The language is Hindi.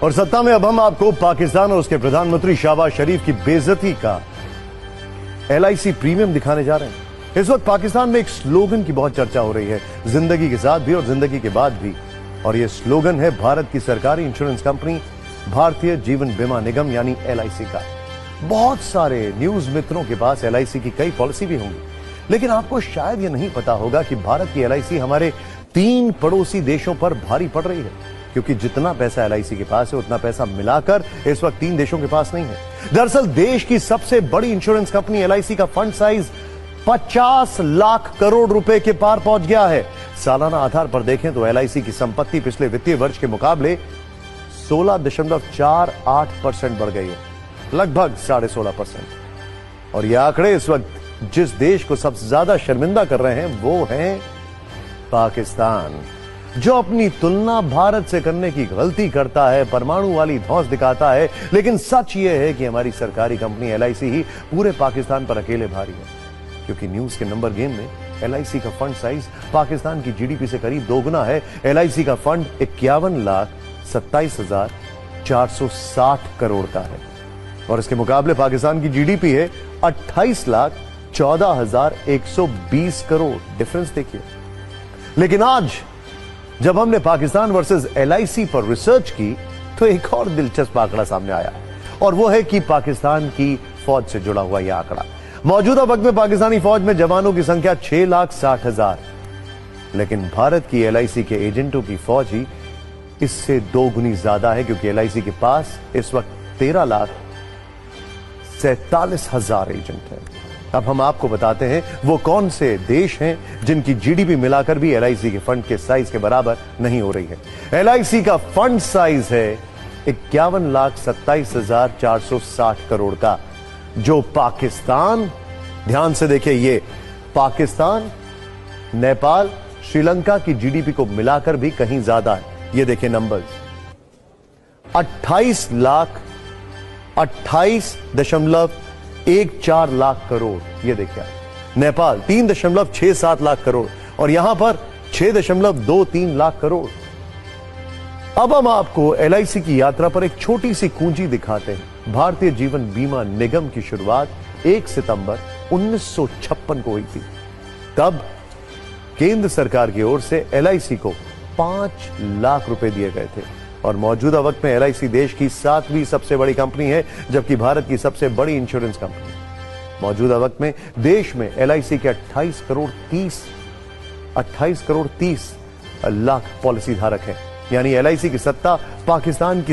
और सत्ता में अब हम आपको पाकिस्तान और उसके प्रधानमंत्री शहबाज शरीफ की बेइज्जती का LIC प्रीमियम दिखाने जा रहे हैं। इस वक्त पाकिस्तान में एक स्लोगन की बहुत चर्चा हो रही है, जिंदगी के साथ भी और जिंदगी के बाद भी। और यह स्लोगन है भारत की सरकारी इंश्योरेंस कंपनी भारतीय जीवन बीमा निगम यानी LIC का। बहुत सारे न्यूज मित्रों के पास LIC की कई पॉलिसी भी होंगी, लेकिन आपको शायद यह नहीं पता होगा कि भारत की LIC हमारे 3 पड़ोसी देशों पर भारी पड़ रही है, क्योंकि जितना पैसा LIC के पास है उतना पैसा मिलाकर इस वक्त 3 देशों के पास नहीं है। दरअसल देश की सबसे बड़ी इंश्योरेंस कंपनी LIC का फंड साइज 50 लाख करोड़ रुपए के पार पहुंच गया है। सालाना आधार पर देखें तो LIC की संपत्ति पिछले वित्तीय वर्ष के मुकाबले 16.48% बढ़ गई है, लगभग 16.5%। और यह आंकड़े इस वक्त जिस देश को सबसे ज्यादा शर्मिंदा कर रहे हैं वो है पाकिस्तान, जो अपनी तुलना भारत से करने की गलती करता है, परमाणु वाली धौंस दिखाता है। लेकिन सच यह है कि हमारी सरकारी कंपनी LIC ही पूरे पाकिस्तान पर अकेले भारी है, क्योंकि न्यूज के नंबर गेम में LIC का फंड साइज पाकिस्तान की GDP से करीब दोगुना है। LIC का फंड 51,27,460 करोड़ का है और इसके मुकाबले पाकिस्तान की GDP है 28,14,120 करोड़। डिफरेंस देखिए। लेकिन आज जब हमने पाकिस्तान वर्सेस LIC पर रिसर्च की तो एक और दिलचस्प आंकड़ा सामने आया, और वो है कि पाकिस्तान की फौज से जुड़ा हुआ यह आंकड़ा। मौजूदा वक्त में पाकिस्तानी फौज में जवानों की संख्या 6,60,000, लेकिन भारत की LIC के एजेंटों की फौज ही इससे 2 गुनी ज्यादा है, क्योंकि LIC के पास इस वक्त 13,47,000 एजेंट हैं। अब हम आपको बताते हैं वो कौन से देश हैं जिनकी GDP मिलाकर भी LIC के फंड के साइज के बराबर नहीं हो रही है। LIC का फंड साइज है 51,27,460 करोड़ का, जो पाकिस्तान, ध्यान से देखिए, ये पाकिस्तान, नेपाल, श्रीलंका की GDP को मिलाकर भी कहीं ज्यादा है। ये देखिए नंबर्स, 28.14 लाख करोड़। ये देखिए नेपाल 3.67 लाख करोड़ और यहां पर 6.23 लाख करोड़। अब हम आपको LIC की यात्रा पर एक छोटी सी कुंजी दिखाते हैं। भारतीय जीवन बीमा निगम की शुरुआत 1 सितंबर 1956 को हुई थी। तब केंद्र सरकार की ओर से LIC को 5 लाख रुपए दिए गए थे और मौजूदा वक्त में LIC देश की 7वीं सबसे बड़ी कंपनी है, जबकि भारत की सबसे बड़ी इंश्योरेंस कंपनी। मौजूदा वक्त में देश में LIC के 28 करोड़ 30 लाख पॉलिसी धारक हैं, यानी LIC की सत्ता पाकिस्तान की